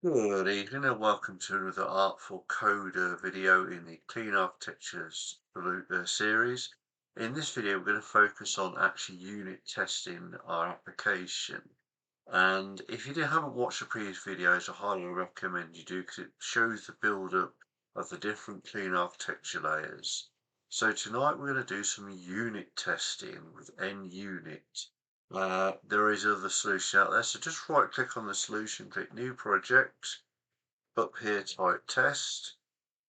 Good evening and welcome to another Artful Coder video in the Clean Architectures series. In this video, we're going to focus on actually unit testing our application. And if you haven't watched the previous videos, I highly recommend you do because it shows the build-up of the different clean architecture layers. So tonight we're going to do some unit testing with NUnit. There is other solution out there, so just right click on the solution, click new project, up here type test,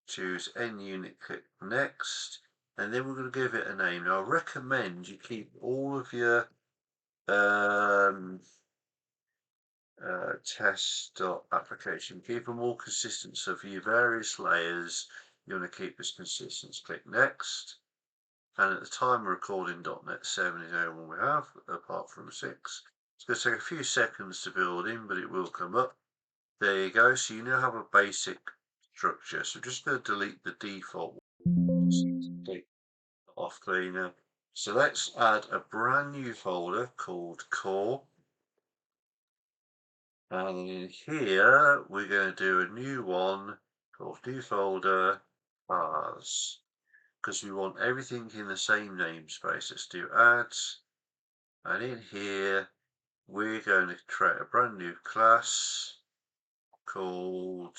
choose NUnit, click next, and then we're going to give it a name. Now I recommend you keep all of your um, test.application, keep them all consistent. So for your various layers, you want to keep this consistent. Click next. And at the time of recording, .NET 7 is the only one we have, apart from 6. It's going to take a few seconds to build in, but it will come up. There you go. So you now have a basic structure. So just going to delete the default one. Delete off cleaner. So let's add a brand new folder called core. And in here, we're going to do a new one called new folder cars, because we want everything in the same namespace. Let's do add, and in here we're going to create a brand new class called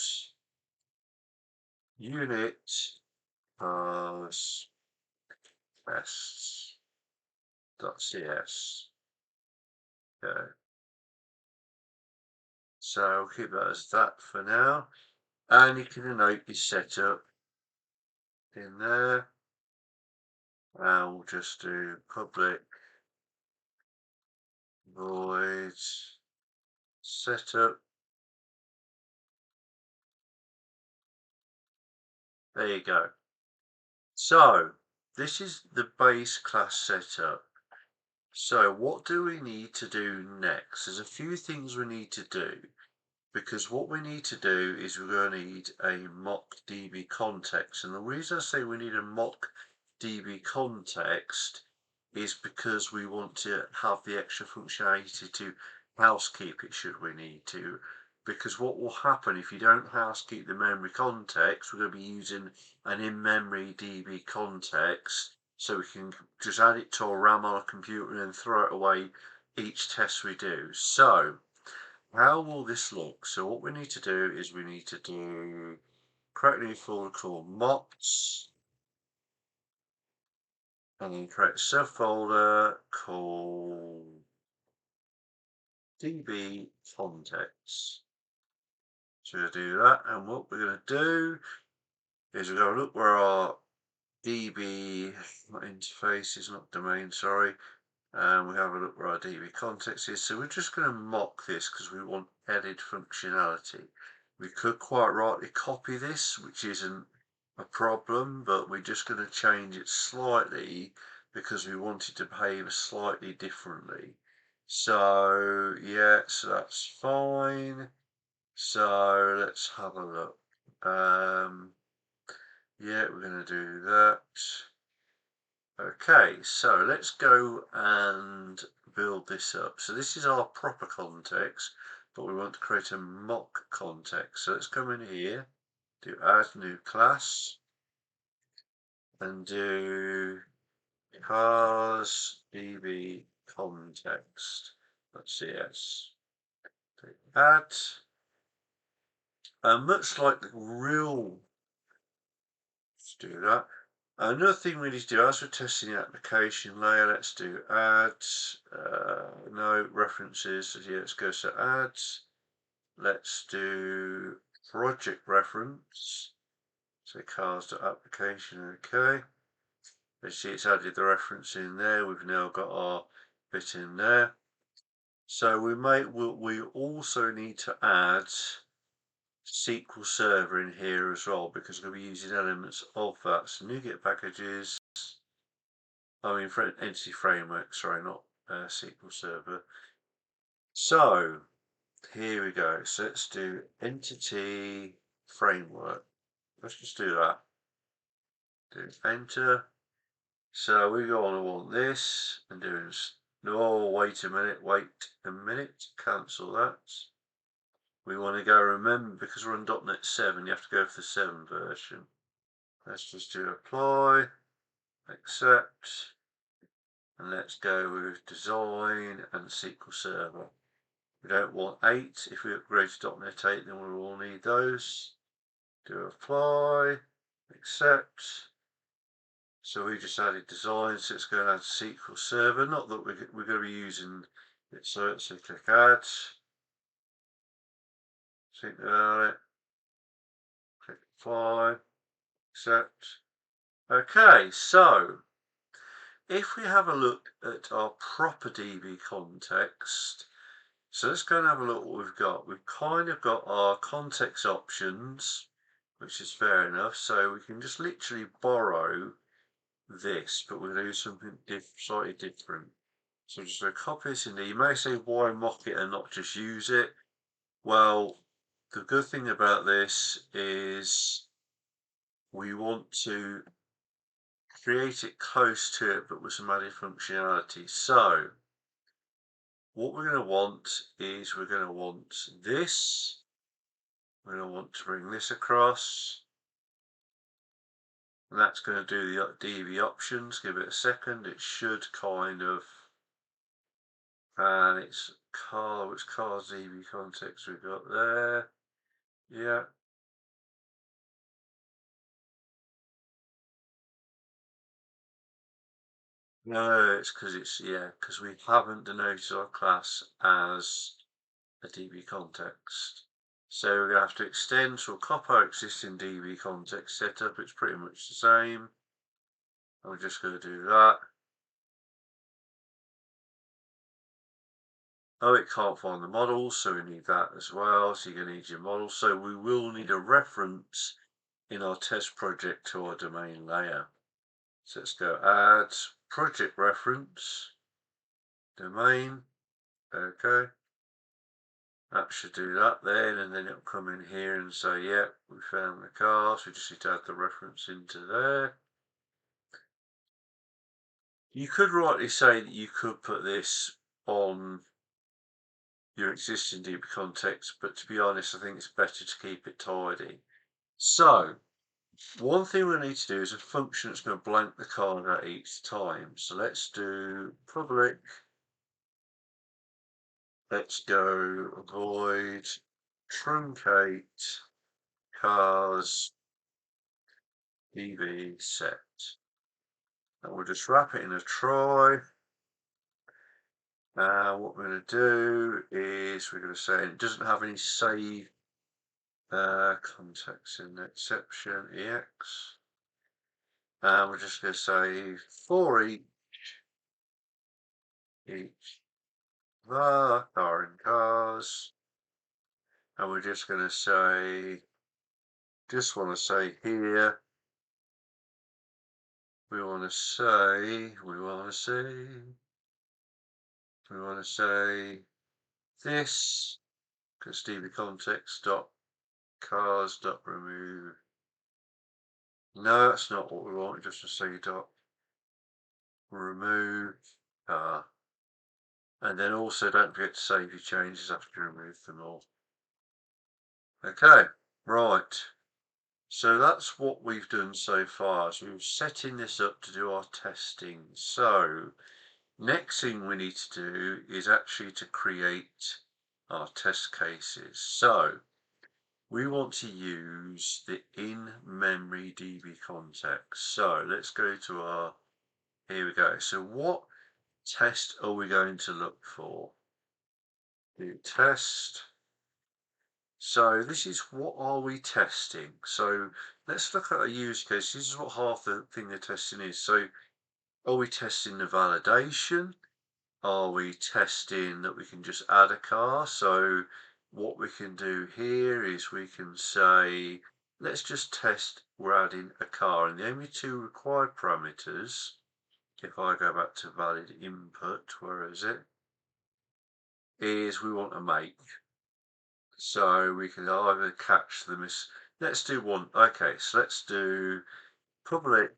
unit cars tests.cs. Okay, so I'll keep that as that for now, and you can denote your setup in there, and we'll just do public void setup. There you go. So this is the base class setup. So what do we need to do next? There's a few things we need to do, because what we need to do is we're going to need a mock DB context. And the reason I say we need a mock DB context is because we want to have the extra functionality to housekeep it should we need to. Because what will happen if you don't housekeep the memory context, we're going to be using an in-memory DB context, so we can just add it to a RAM on a computer and then throw it away each test we do. So how will this look? So what we need to do is we need to do create a new folder called mocks, and then create a subfolder called DB context. So we'll do that, and what we're going to do is we're going to look where our DB interface is, not domain, sorry, and we have a look where our DB context is. So we're just going to mock this because we want added functionality. We could quite rightly copy this, which isn't a problem, but we're just going to change it slightly because we want it to behave slightly differently. So yeah, so that's fine. So let's have a look. Yeah, we're going to do that. Okay, so let's go and build this up. So this is our proper context, but we want to create a mock context. So let's come in here, do add new class, and do cars db context.cs. Add, and much like the real, let's do that. Another thing we need to do, as we're testing the application layer, let's do add, no references, so yeah, let's go to add, let's do project reference, so cars.application, okay. Let's see, it's added the reference in there, we've now got our bit in there. So we also need to add SQL Server in here as well, because we're going to be using elements of that. So NuGet packages, I mean for entity framework, sorry, not SQL Server. So here we go. So let's do entity framework. Let's just do that. Do enter. So we go on and want this and doing. No, wait a minute. Cancel that. we want to go, remember, because we're on .NET 7, you have to go for the 7 version. Let's just do apply, accept, and let's go with design and SQL Server. We don't want 8. If we upgrade to .NET 8, then we will need those. Do apply, accept. So we just added design, so it's going to add SQL Server. Not that we're going to be using it, so click add. Think about it. Click apply, accept. Okay, so if we have a look at our proper DB context, so let's go and have a look at what we've got. We've kind of got our context options, which is fair enough. So we can just literally borrow this, but we're going to do something slightly different. So I'm just going to copy this in there. You may say, why mock it and not just use it? Well, the good thing about this is we want to create it close to it, but with some added functionality. So what we're going to want is we're going to want this. We're going to want to bring this across. And that's going to do the DB options. Give it a second. It should kind of, and it's car, which car's DB context we've got there. Yeah. No, it's because we haven't denoted our class as a DB context. So we're going to have to extend, so we'll copy our existing DB context setup. It's pretty much the same. And we're just going to do that. Oh, it can't find the model, so we need that as well. So you're going to need your model. So we will need a reference in our test project to our domain layer. So let's go add project reference, domain. Okay. That should do that then, and then it'll come in here and say, yeah, we found the car, so we just need to add the reference into there. You could rightly say that you could put this on your existing DB context, but to be honest, I think it's better to keep it tidy. So, one thing we need to do is a function that's going to blank the card out each time. So let's do public. Let's go void truncate cars DB set. And we'll just wrap it in a try. What we're going to do is we're going to say it doesn't have any save context in the exception ex. And we're just going to say for each the car in cars. And we're just going to say, just want to say here, we want to say this, because DB context dot cars dot remove. No, that's not what we want. Just to say dot remove car. And then also don't forget to save your changes after you remove them all. Okay, right. So that's what we've done so far. So we're setting this up to do our testing. So next thing we need to do is actually to create our test cases. So we want to use the in-memory DB context. So let's go to our, here we go. So what test are we going to look for? Do test. So this is what are we testing? So let's look at a use case. This is what half the thing they're testing is. So are we testing the validation? Are we testing that we can just add a car? So what we can do here is we can say, let's just test we're adding a car. And the only two required parameters, if I go back to valid input, where is it? Is we want a make. So we can either catch them as, let's do one. Okay, so let's do public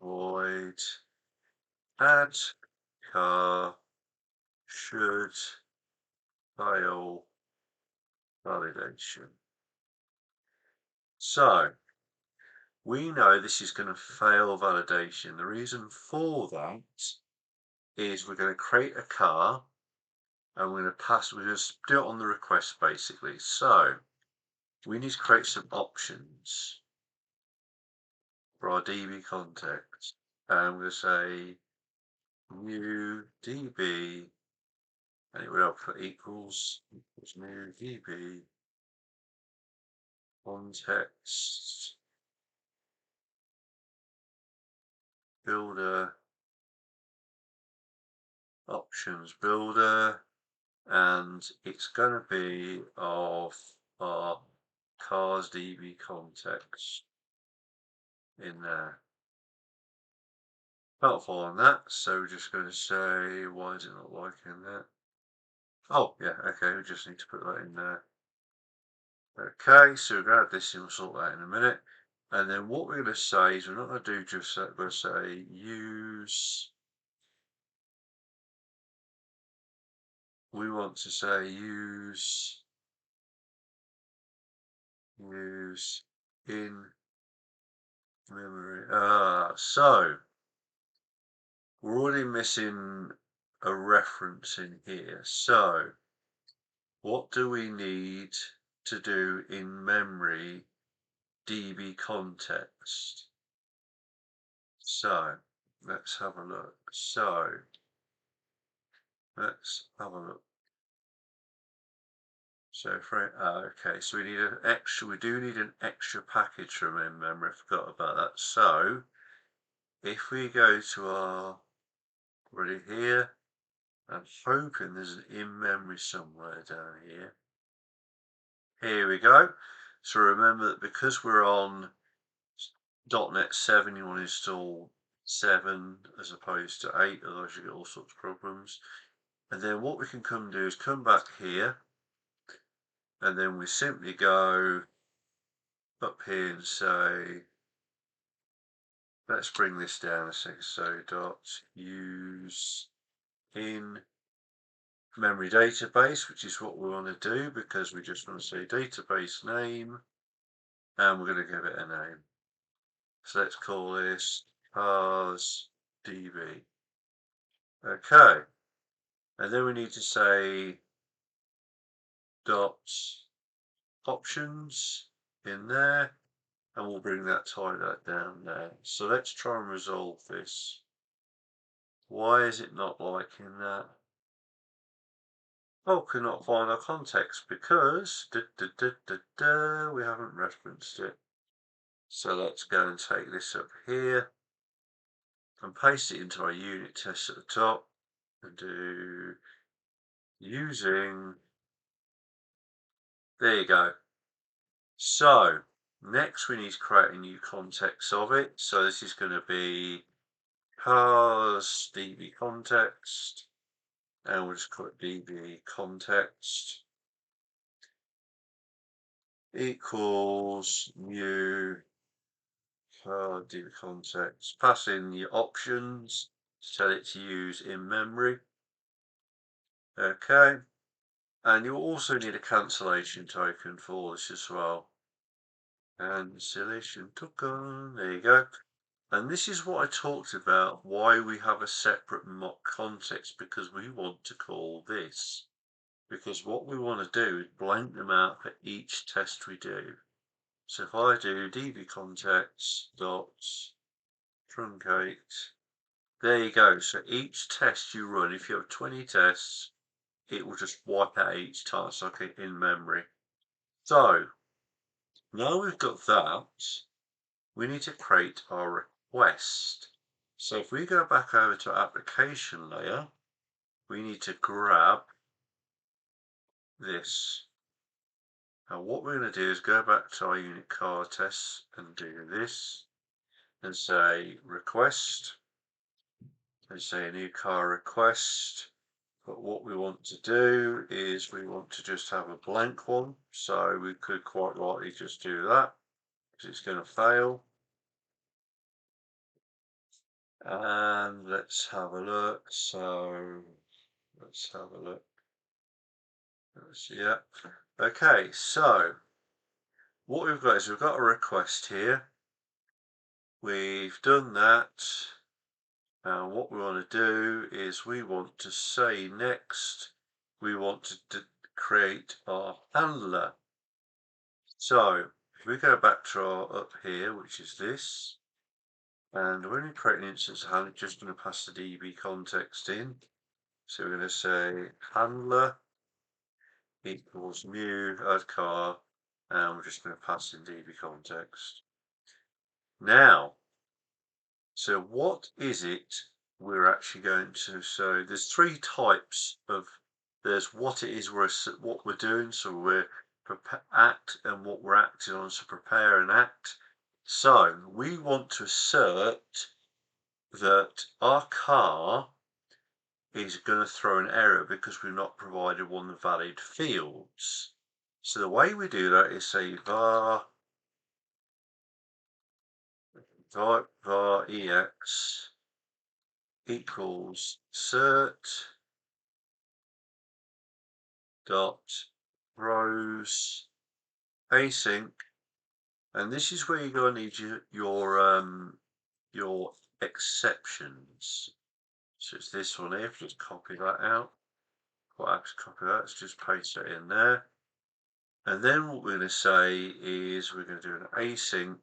void add car should fail validation. So we know this is going to fail validation. The reason for that is we're going to create a car and we're going to just do it on the request basically. So we need to create some options for our DB context. And we'll say new DB, and it would output equals new DB context builder options builder, and it's going to be of our cars DB context in there. Not following that, so we're just going to say, why is it not liking that? Oh, yeah, okay, we just need to put that in there. Okay, so we're going to add this in, we'll sort that in a minute. And then what we're going to say is we're not going to do just that, we're going to say use, we want to say use in memory. So we're already missing a reference in here. So what do we need to do in memory DB context? So let's have a look. So let's have a look. So for okay, so we need an extra. We do need an extra package from in memory. I forgot about that. So if we go to our already here, I'm hoping there's an in memory somewhere down here. Here we go. So remember that because we're on .NET 7, you want to install 7 as opposed to 8, otherwise you get all sorts of problems. And then what we can come do is come back here, and then we simply go up here and say, let's bring this down a second. So dot use in memory database, which is what we want to do because we just want to say database name, and we're going to give it a name. So let's call this cars DB. Okay, and then we need to say dot options in there, and we'll bring that that down there. So let's try and resolve this. Why is it not liking that? Oh, cannot find our context because we haven't referenced it. So let's go and take this up here and paste it into our unit test at the top and do using. There you go. So next we need to create a new context of it. So this is going to be cars DB context, and we'll just call it DB context equals new DB context. Pass in the options, tell it to use in memory. Okay, and you'll also need a cancellation token for this as well. Cancellation token, there you go. And this is what I talked about, why we have a separate mock context, because we want to call this. Because what we want to do is blank them out for each test we do. So if I do db context dot truncate, there you go. So each test you run, if you have 20 tests, it will just wipe out each time, so okay, in memory. So now we've got that, we need to create our request. So if we go back over to application layer, we need to grab this. Now what we're going to do is go back to our unit car tests and do this and say request and say a new car request. But what we want to do is we want to just have a blank one. So we could quite likely just do that because it's going to fail. And let's have a look. So let's have a look. Yeah. Okay, so what we've got is we've got a request here. We've done that. And what we want to do is we want to say next, we want to create our handler. So if we go back to our up here, which is this, and when we create an instance of handler, it's just going to pass the DB context in. So we're going to say handler equals new add car, and we're just going to pass in DB context. Now, so what is it we're actually going to, so there's three types of, there's what it is what we're doing, so we're act and what we're acting on, so prepare and act. So we want to assert that our car is going to throw an error because we've not provided one of the valid fields. So the way we do that is say var ex equals assert dot rows async, and this is where you're going to need your exceptions. So it's this one here. Just copy that out. What I have to copy that? Let's just paste it in there. And then what we're going to say is we're going to do an async,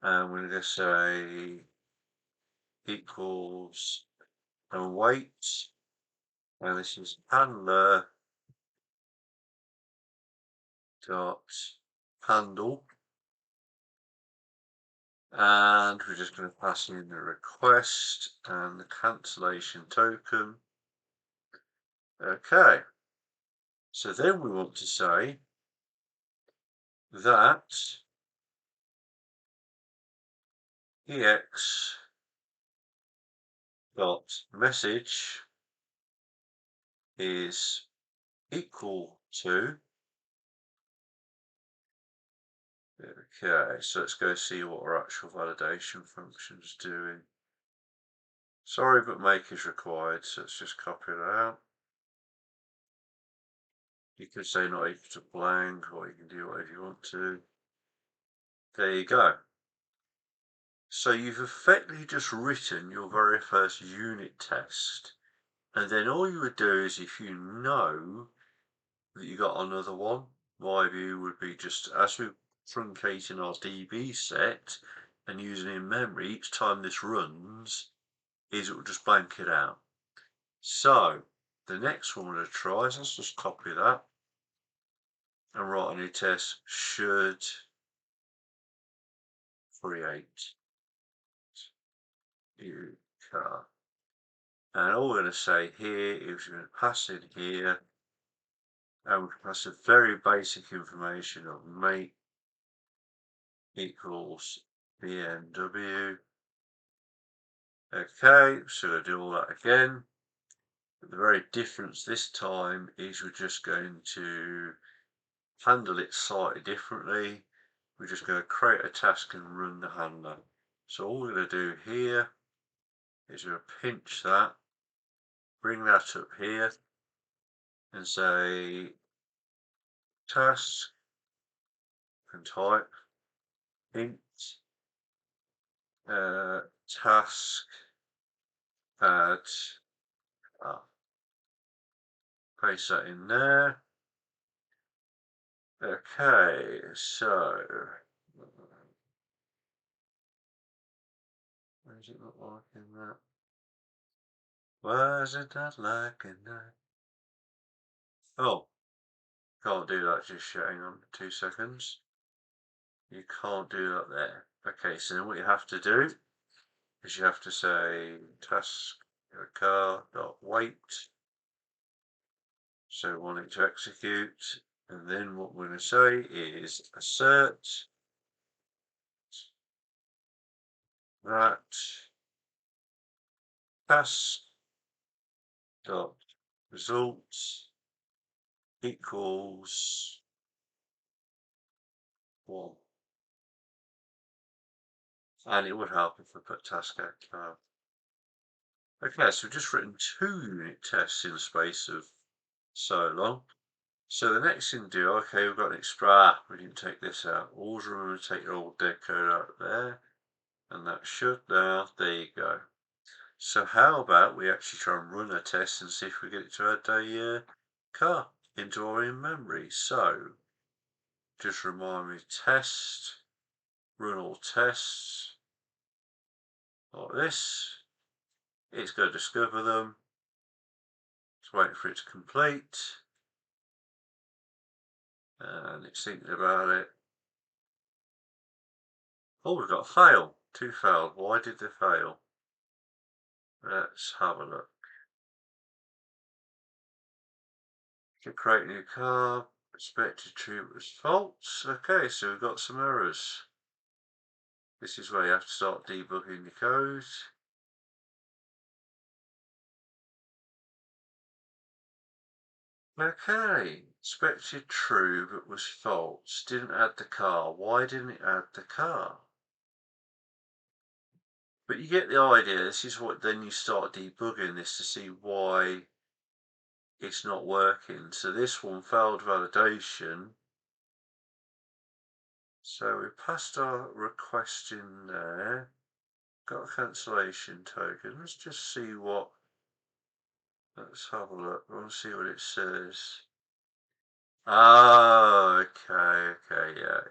and we're going to say equals and wait, and this is handler dot handle, and we're just going to pass in the request and the cancellation token. Okay, so then we want to say that ex dot message is equal to, okay, so let's go see what our actual validation function is doing. Sorry, but make is required, so let's just copy that out. You can say not equal to blank, or you can do whatever you want to. There you go. So you've effectively just written your very first unit test. And then all you would do is, if you know that you got another one, my view would be just, as we're truncating our DB set and using in memory, each time this runs, is it will just blank it out. So the next one we're going to try is, let's just copy that and write a new test, should create new car. And all we're going to say here is we're going to pass in here, and we can pass a very basic information of make equals BMW. Okay, so we'll do all that again. But the very difference this time is we're just going to handle it slightly differently. We're just going to create a task and run the handler. So all we're going to do here is we're going to pinch that, bring that up here, and say task and type int task add, paste that in there. Okay, so why is it not liking that? Why is it not liking that? Oh, can't do that just yet. Hang on 2 seconds. You can't do that there. Okay, so then what you have to do is you have to say task car dot wait. So we want it to execute, and then what we're going to say is assert that task dot results equals 1. And it would help if we put task at. Okay, so we've just written 2 unit tests in the space of so long. So the next thing to do, okay, we've got an extra, we didn't take this out. Always remember to take your old dead code out there. And that should now, there you go. So how about we actually try and run a test and see if we get it to add a car into our in-memory. So just remind me, test, run all tests, like this. It's going to discover them. It's waiting for it to complete. And it's thinking about it. Oh, we've got a fail. 2 failed. Why did they fail? Let's have a look. To create a new car, expected true was false. Okay, so we've got some errors. This is where you have to start debugging the code. Okay, expected true but was false. Didn't add the car. Why didn't it add the car? But you get the idea. This is what then you start debugging this to see why it's not working. So this one failed validation. So we passed our request in there. Got a cancellation token. Let's just see what. Let's have a look. I want to see what it says. Oh, okay, yeah.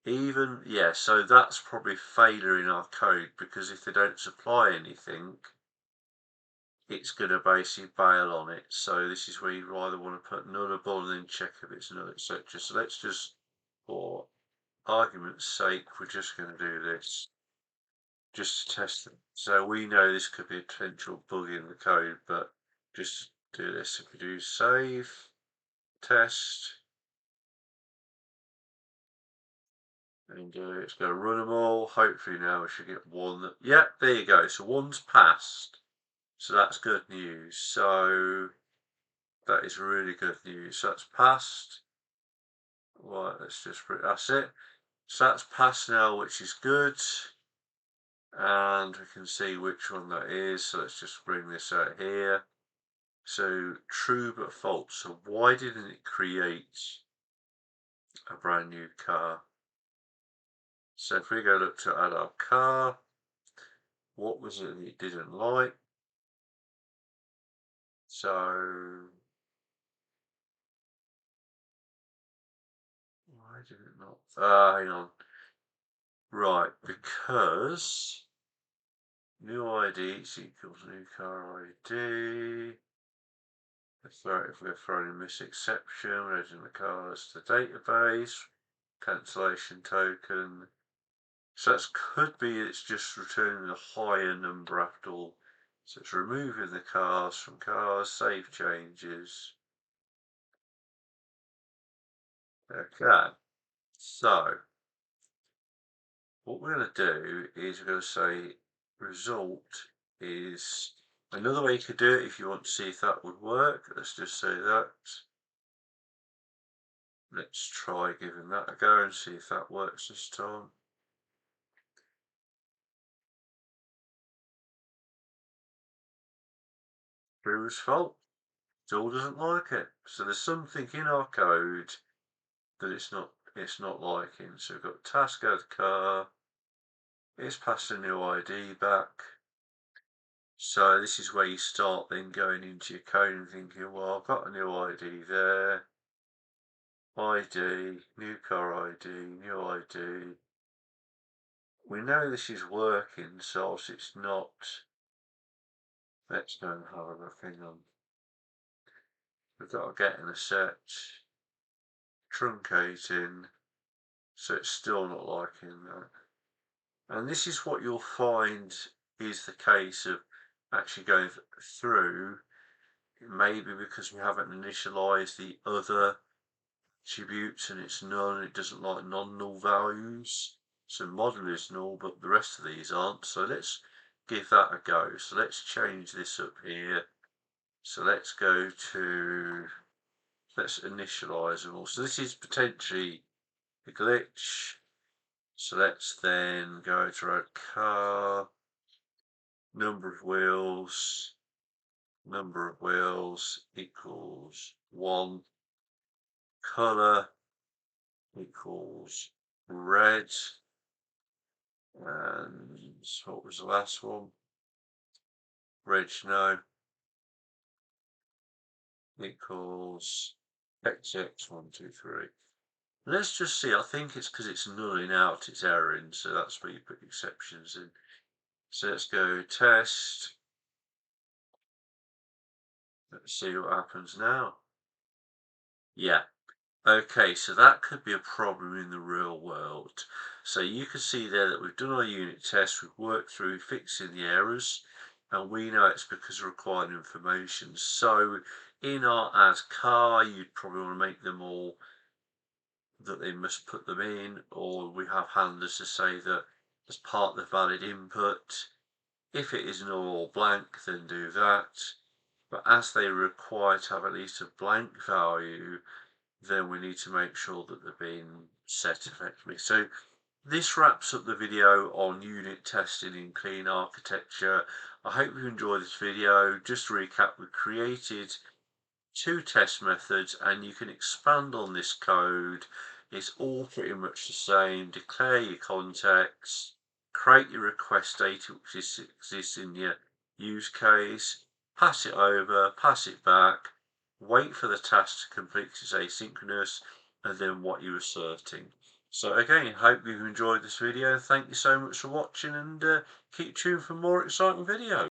Even, yeah, so that's probably failure in our code because if they don't supply anything, it's going to basically bail on it. So this is where you either want to put nullable and then check if it's null, etc. So let's just, for argument's sake, we're just going to do this just to test it. So we know this could be a potential bug in the code, but just do this. If we do save, test, and it's going to run them all. Hopefully now we should get one that, yeah, there you go. So one's passed. So that's good news. So that is really good news. So that's passed. Right, let's just put, that's it. So that's passed now, which is good. And we can see which one that is. So let's just bring this out here. So true but false. So why didn't it create a brand new car? So if we go look to add our car, what was it it didn't like? So why did it not? Hang on. Right, because new ID equals new car ID. If we're throwing in this exception, we're adding the cars to the database, cancellation token. So that could be it's just returning a higher number after all. So it's removing the cars from cars, save changes. Okay, so what we're going to do is we're going to say result is another way you could do it if you want to see if that would work. Let's just say that. Let's try giving that a go and see if that works this time. True fault. Tool doesn't like it. So there's something in our code that it's not liking. So we've got task add car. It's passed a new ID back. So this is where you start then going into your code and thinking, well, I've got a new ID there. ID, new car ID, new ID. We know this is working, so it's not. Let's go and have a look. Hang on. We've got to get in a set, truncating, so it's still not liking that. And this is what you'll find is the case of actually going through, maybe because we haven't initialized the other attributes and it's null and it doesn't like non-null values. So model is null, but the rest of these aren't. So let's give that a go. So let's change this up here. So let's go to, let's initialize them all. So this is potentially a glitch. So let's then go to our car, number of wheels, number of wheels equals 1, color equals red, and what was the last one? Reg no equals XX123. Let's just see. I think it's because it's nulling out its error in, so that's where you put exceptions in. So let's go test. Let's see what happens now. Yeah. Okay, so that could be a problem in the real world. So you can see there that we've done our unit test, we've worked through fixing the errors, and we know it's because of required information. So in our add car, you'd probably want to make them all that they must put them in, or we have handlers to say that as part of the valid input, if it isn't all blank, then do that. But as they require to have at least a blank value, then we need to make sure that they're being set effectively. So this wraps up the video on unit testing in clean architecture. I hope you enjoyed this video. Just to recap, we created 2 test methods and you can expand on this code. It's all pretty much the same. Declare your context, create your request data which exists in your use case, pass it over, pass it back, wait for the task to complete because it's asynchronous, and then what you're asserting. So again, I hope you've enjoyed this video. Thank you so much for watching, and keep tuned for more exciting videos.